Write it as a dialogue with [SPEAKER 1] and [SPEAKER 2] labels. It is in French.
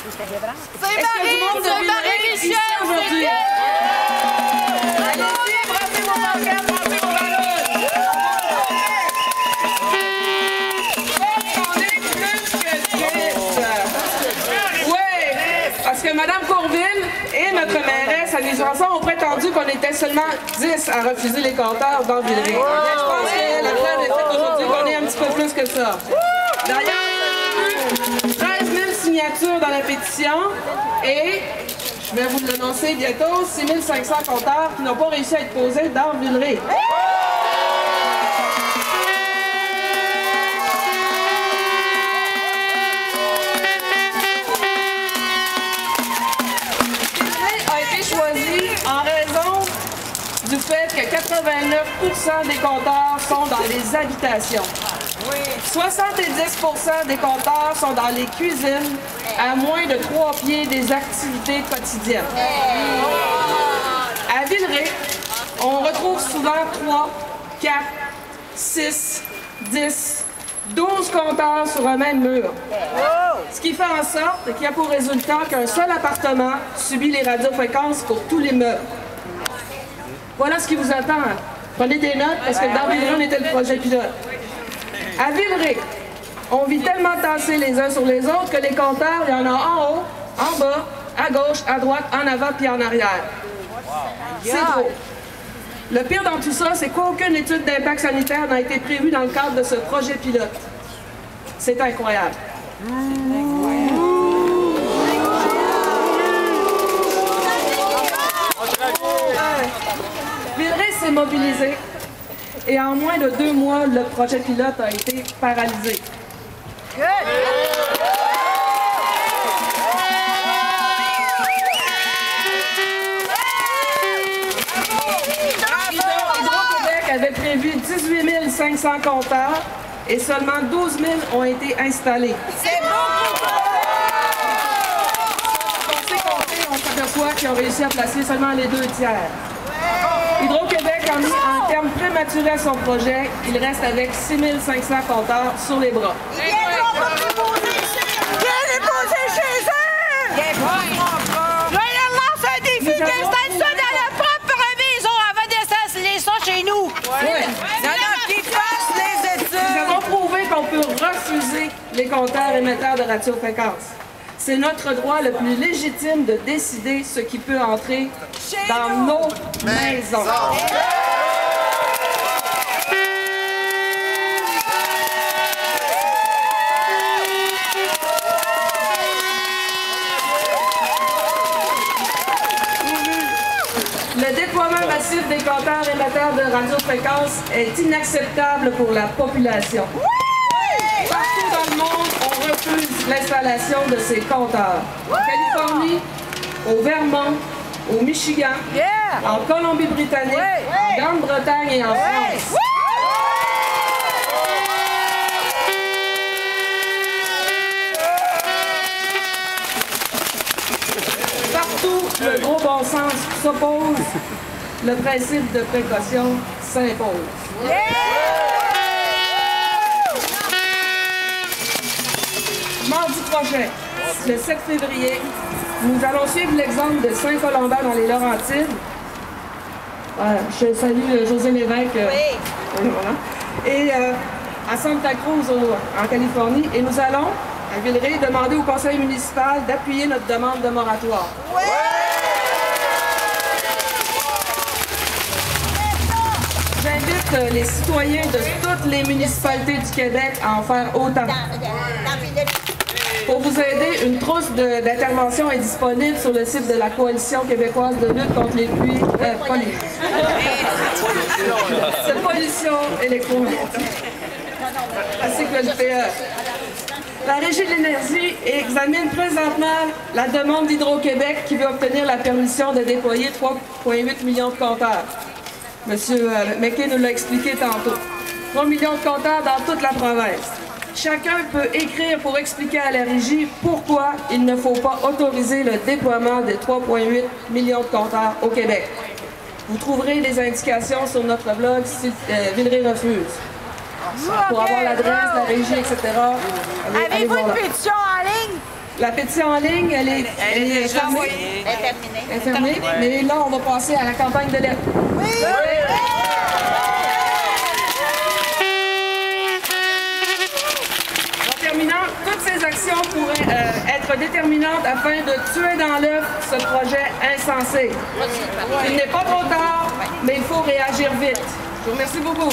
[SPEAKER 1] Est-ce que du monde de Villeray ici aujourd'hui? Allez-y, brassez vos pancartes, brassez vos ballons! On est plus que 10! Oui, parce que Mme Courville et notre mairesse, Annie Janson, ont prétendu qu'on était seulement 10 à refuser les compteurs dans Villeray. Je pense que la preuve est faite aujourd'hui qu'on est un petit peu plus que ça. D'ailleurs, 13 000 signatures dans la pétition et, je vais vous l'annoncer bientôt, 6 500 compteurs qui n'ont pas réussi à être posés dans Villeray. Villeray a été choisi en raison du fait que 89% des compteurs sont dans les habitations. 70% des compteurs sont dans les cuisines, à moins de 3 pieds des activités quotidiennes. À Villeray, on retrouve souvent 3, 4, 6, 10, 12 compteurs sur un même mur. Ce qui fait en sorte qu'il y a pour résultat qu'un seul appartement subit les radiofréquences pour tous les meubles. Voilà ce qui vous attend. Prenez des notes parce que dans Villeray, on était le projet pilote. À Villeray, on vit tellement tassés les uns sur les autres que les compteurs, il y en a en haut, en bas, à gauche, à droite, en avant puis en arrière. C'est trop. Le pire dans tout ça, c'est qu'aucune étude d'impact sanitaire n'a été prévue dans le cadre de ce projet pilote. C'est incroyable. Villeray s'est mobilisé. Et en moins de 2 mois, le projet pilote a été paralysé. Hydro-Québec avait prévu 18 500 compteurs et seulement 12 000 ont été installés. C'est beaucoup! On s'aperçoit qu'ils ont réussi à placer seulement les 2 tiers. Hydro-Québec a mis un terme prématuré à son projet. Il reste avec 6 500 compteurs sur les bras.
[SPEAKER 2] Viens les poser chez eux! Je leur lance un défi qu'ils installent ça dans leur propre maison avant d'installer ça chez nous.
[SPEAKER 1] Qu'ils fassent les études. Nous avons prouvé qu'on peut refuser les compteurs émetteurs de radiofréquences. C'est notre droit le plus légitime de décider ce qui peut entrer dans nos maisons. Le déploiement massif des compteurs émetteurs de radiofréquences est inacceptable pour la population. Partout dans le monde, on refuse l'installation de ces compteurs. En Californie, au Vermont, au Michigan, en Colombie-Britannique, en Grande-Bretagne et en France. Partout, le gros bon sens s'oppose, le principe de précaution s'impose. Mardi prochain, le 7 février, nous allons suivre l'exemple de Saint-Colomban dans les Laurentides. Je salue José Lévesque. Voilà. Et à Santa Cruz, en Californie. Et nous allons, à Villeray, demander au conseil municipal d'appuyer notre demande de moratoire. J'invite les citoyens de toutes les municipalités du Québec à en faire autant. Pour vous aider, une trousse d'intervention est disponible sur le site de la Coalition québécoise de lutte contre les pluies, cette pollution électromagnétique, ainsi que le PE. La Régie de l'énergie examine présentement la demande d'Hydro-Québec qui veut obtenir la permission de déployer 3,8 millions de compteurs. Monsieur McKay nous l'a expliqué tantôt. 3 millions de compteurs dans toute la province. Chacun peut écrire pour expliquer à la Régie pourquoi il ne faut pas autoriser le déploiement de 3,8 millions de compteurs au Québec. Vous trouverez des indications sur notre blog si Villeray refuse. Pour avoir l'adresse, la Régie, etc.
[SPEAKER 2] Avez-vous une pétition en ligne?
[SPEAKER 1] La pétition en ligne, elle est fermée. Elle est terminée. Mais là, on va passer à la campagne de lettres. En terminant, toutes ces actions pourraient être déterminantes afin de tuer dans l'œuf ce projet insensé. Il n'est pas trop tard, mais il faut réagir vite. Je vous remercie beaucoup.